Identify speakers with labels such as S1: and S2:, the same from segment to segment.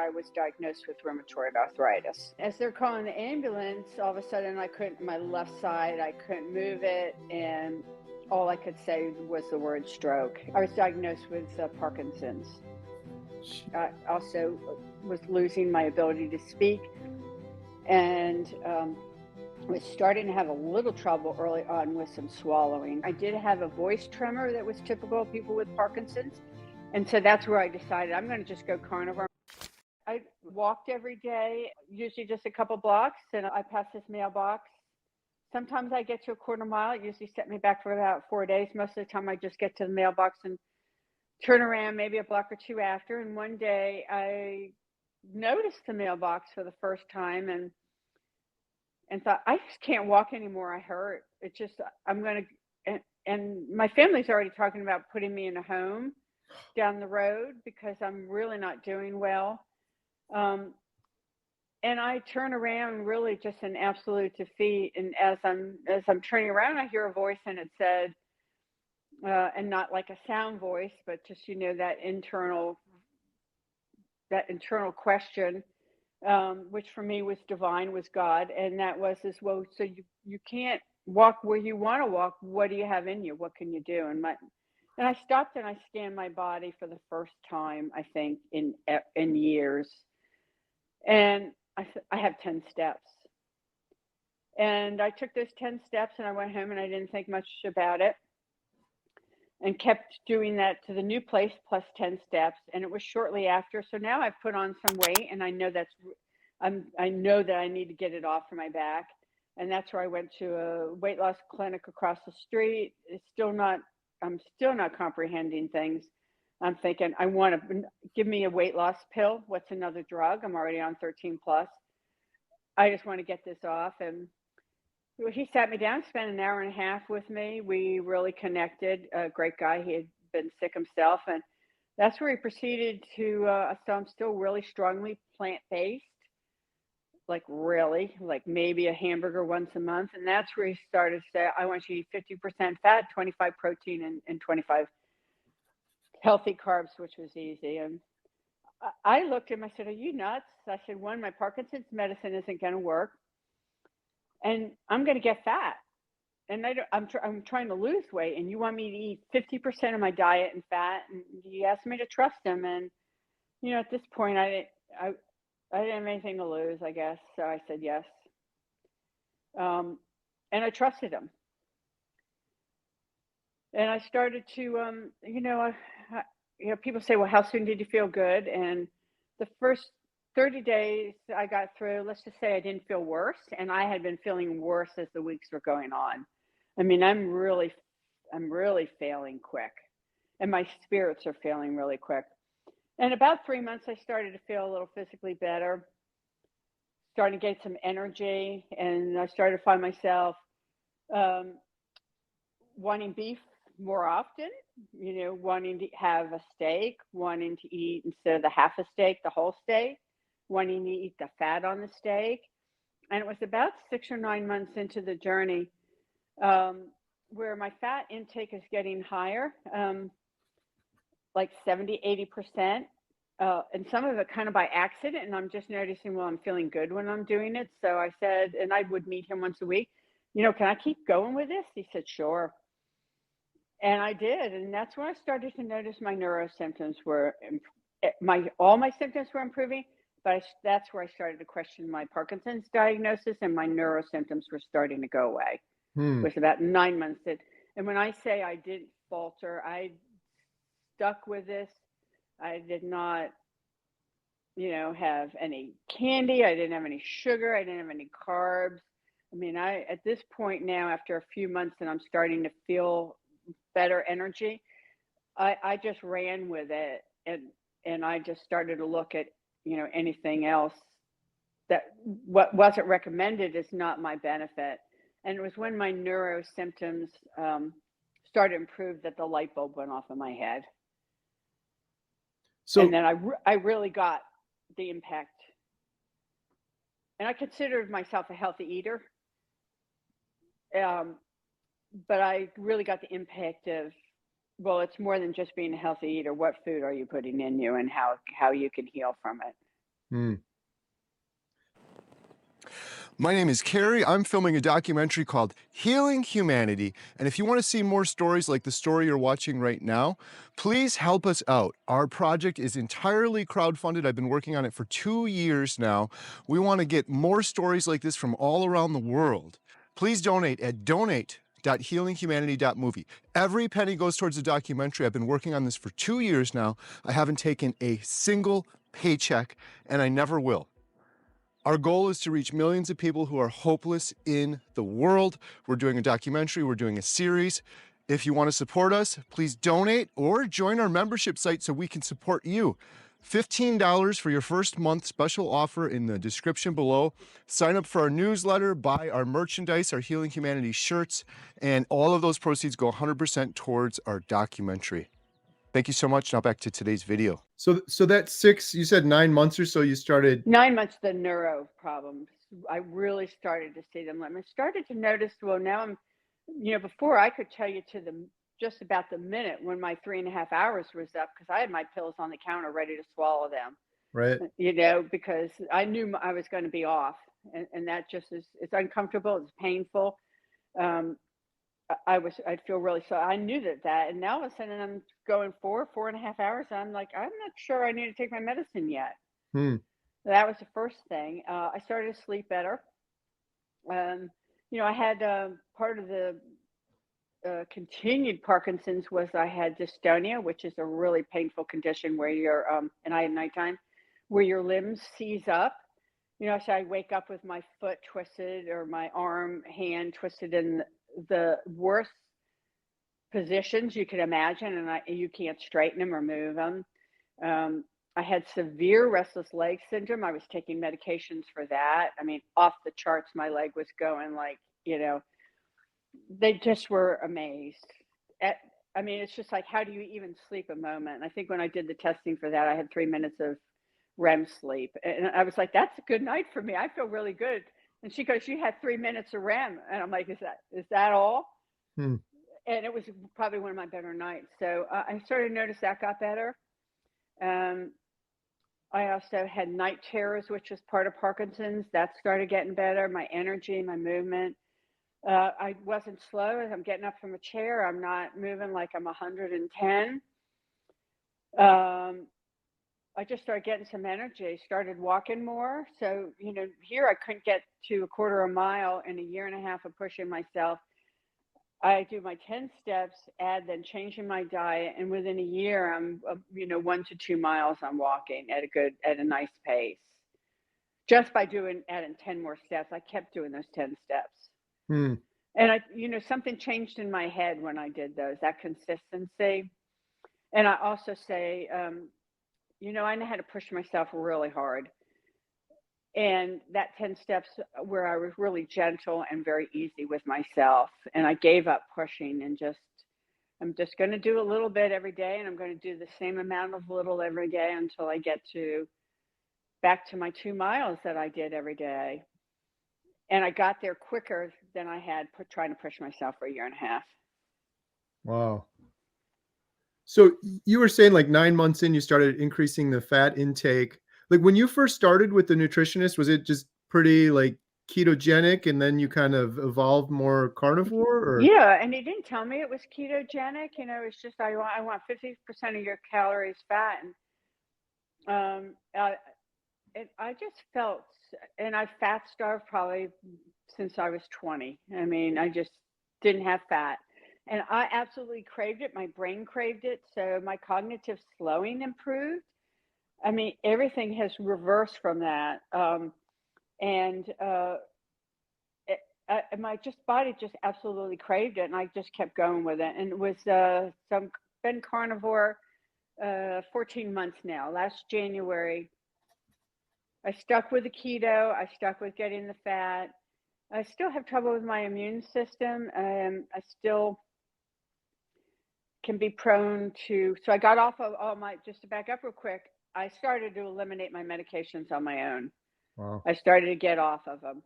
S1: I was diagnosed with rheumatoid arthritis. As they're calling the ambulance, all of a sudden my left side, I couldn't move it, and all I could say was the word stroke. I was diagnosed with Parkinsons. I also was losing my ability to speak, and was starting to have a little trouble early on with some swallowing. I did have a voice tremor that was typical of people with Parkinson's, and so that's where I decided I'm going to just go carnivore. I walked every day, usually just a couple blocks, and I passed this mailbox. Sometimes I get to a quarter mile. It usually set me back for about 4 days. Most of the time I just get to the mailbox and turn around maybe a block or two after. And one day I noticed the mailbox for the first time and thought, I just can't walk anymore. I hurt. It just, I'm going to, and my family's already talking about putting me in a home down the road because I'm really not doing well. And I turn around really just in absolute defeat. And as I'm turning around, I hear a voice and it said, and not like a sound voice, but just, that internal question, which for me was divine, was God. And that was well, so you can't walk where you want to walk. What do you have in you? What can you do? And I stopped and I scanned my body for the first time, I think, in years. And I have 10 steps. And I took those 10 steps and I went home and I didn't think much about it and kept doing that to the new place plus 10 steps. And it was shortly after. So now I've put on some weight and I know I know that I need to get it off of my back. And that's where I went to a weight loss clinic across the street. I'm still not comprehending things. I'm thinking, I want to give me a weight loss pill. What's another drug? I'm already on 13 plus. I just want to get this off. And he sat me down, spent an hour and a half with me. We really connected. A great guy. He had been sick himself. And that's where he proceeded to, so I'm still really strongly plant-based, like maybe a hamburger once a month. And that's where he started to say, I want you to eat 50% fat, 25 protein, and 25 healthy carbs, which was easy. And I looked at him, I said, are you nuts? I said, one, my Parkinson's medicine isn't going to work. And I'm going to get fat. And I'm trying to lose weight. And you want me to eat 50% of my diet in fat? And he asked me to trust him. And, at this point, I didn't have anything to lose, I guess. So I said yes. And I trusted him. And I started to, people say, well, how soon did you feel good? And the first 30 days I got through, let's just say I didn't feel worse. And I had been feeling worse as the weeks were going on. I mean, I'm really failing quick. And my spirits are failing really quick. And about 3 months, I started to feel a little physically better, starting to get some energy. And I started to find myself wanting beef more often, wanting to have a steak, wanting to eat instead of the half a steak, the whole steak, wanting to eat the fat on the steak. And it was about 6 or 9 months into the journey where my fat intake is getting higher, like 70, 80%. And some of it kind of by accident. And I'm just noticing, well, I'm feeling good when I'm doing it. So I said, and I would meet him once a week, can I keep going with this? He said, sure. And I did. And that's when I started to notice my neuro symptoms were, all my symptoms were improving, but that's where I started to question my Parkinson's diagnosis, and my neuro symptoms were starting to go away. It was about 9 months. And when I say I didn't falter, I stuck with this. I did not, have any candy. I didn't have any sugar. I didn't have any carbs. I mean, at this point now, after a few months and I'm starting to feel better energy, I just ran with it. And I just started to look at, anything else that what wasn't recommended is not my benefit. And it was when my neuro symptoms started to improve that the light bulb went off in my head. So, and then I really got the impact. And I considered myself a healthy eater. But I really got the impact of, well, it's more than just being a healthy eater. What food are you putting in you, and how you can heal from it?
S2: Hmm.
S3: My name is Carrie. I'm filming a documentary called Healing Humanity. And if you want to see more stories like the story you're watching right now, please help us out. Our project is entirely crowdfunded. I've been working on it for 2 years now. We want to get more stories like this from all around the world. Please donate at donate.healinghumanity.movie. Every penny goes towards the documentary. I've been working on this for 2 years now. I haven't taken a single paycheck, and I never will. Our goal is to reach millions of people who are hopeless in the world. We're doing a documentary, we're doing a series. If you want to support us, please donate or join our membership site so we can support you. $15 for your first month, special offer in the description below. Sign up for our newsletter, buy our merchandise, our Healing Humanity shirts, and all of those proceeds go 100% towards our documentary. Thank you so much. Now back to today's video.
S2: So that you said 9 months or so you started.
S1: 9 months, the neuro problems. I really started to see them. I started to notice, well, now I'm, before I could tell you to the just about the minute when my 3.5 hours was up, because I had my pills on the counter ready to swallow them,
S2: Right.
S1: because I knew I was going to be off. And that just is, it's uncomfortable, it's painful. Um, I'd feel really, so I knew that, and now all of a sudden I'm going 4.5 hours. And I'm like, I'm not sure I need to take my medicine yet.
S2: Hmm.
S1: That was the first thing. I started to sleep better. Um, I had part of the continued Parkinson's was I had dystonia, which is a really painful condition where and I had nighttime, where your limbs seize up. So I wake up with my foot twisted or my hand twisted in the worst positions you can imagine, and you can't straighten them or move them. I had severe restless leg syndrome. I was taking medications for that. I mean, off the charts, my leg was going like, they just were amazed. At, I mean, it's just like, how do you even sleep a moment? And I think when I did the testing for that, I had 3 minutes of REM sleep. And I was like, that's a good night for me. I feel really good. And she goes, you had 3 minutes of REM. And I'm like, is that all?
S2: Hmm.
S1: And it was probably one of my better nights. So I started to notice that got better. Um, I also had night terrors, which was part of Parkinson's. That started getting better. My energy, my movement. I wasn't slow. As I'm getting up from a chair, I'm not moving like I'm 110. I just started getting some energy, started walking more. So, here I couldn't get to a quarter of a mile in a year and a half of pushing myself. I do my 10 steps, add then changing my diet, and within a year, I'm 1 to 2 miles. I'm walking at a nice pace, just by adding 10 more steps. I kept doing those 10 steps,
S2: Hmm.
S1: and something changed in my head when I did those. That consistency, and I also say, I know how to push myself really hard, and that 10 steps where I was really gentle and very easy with myself, and I gave up pushing and I'm just going to do a little bit every day, and I'm going to do the same amount of little every day until I get back to my 2 miles that I did every day. And I got there quicker than I had trying to push myself for a year and a half.
S2: Wow. So you were saying like 9 months in, you started increasing the fat intake. Like when you first started with the nutritionist, was it just pretty like ketogenic and then you kind of evolved more carnivore or?
S1: Yeah, and he didn't tell me it was ketogenic. It's just I want 50% of your calories fat, and I just felt, and I fat starved probably since I was 20. I mean, I just didn't have fat. And I absolutely craved it. My brain craved it. So my cognitive slowing improved. I mean, everything has reversed from that. And it, my body just absolutely craved it. And I just kept going with it. And it was been carnivore 14 months now. Last January, I stuck with the keto. I stuck with getting the fat. I still have trouble with my immune system. I still can be prone to, so I got off of just to back up real quick, I started to eliminate my medications on my own.
S2: Wow.
S1: I started to get off of them.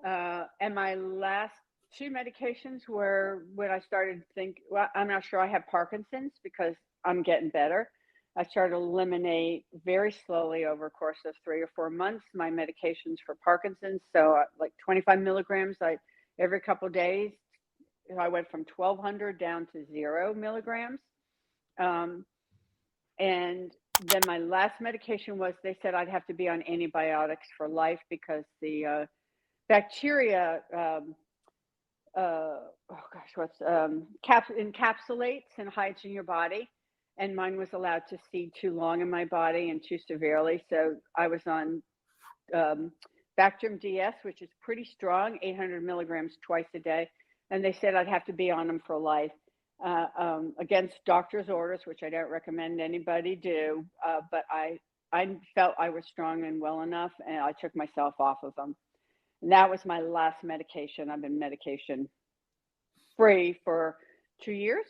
S1: And my last two medications were when I started to think, well, I'm not sure I have Parkinson's because I'm getting better. I started to eliminate very slowly over a course of 3 or 4 months my medications for Parkinson's. So like 25 milligrams every couple of days. I went from 1,200 down to 0 milligrams. And then my last medication was, they said I'd have to be on antibiotics for life because the bacteria, encapsulates and hides in your body. And mine was allowed to seed too long in my body and too severely. So I was on Bactrim DS, which is pretty strong, 800 milligrams twice a day. And they said I'd have to be on them for life, against doctor's orders, which I don't recommend anybody do. But I felt I was strong and well enough, and I took myself off of them. And that was my last medication. I've been medication free for 2 years.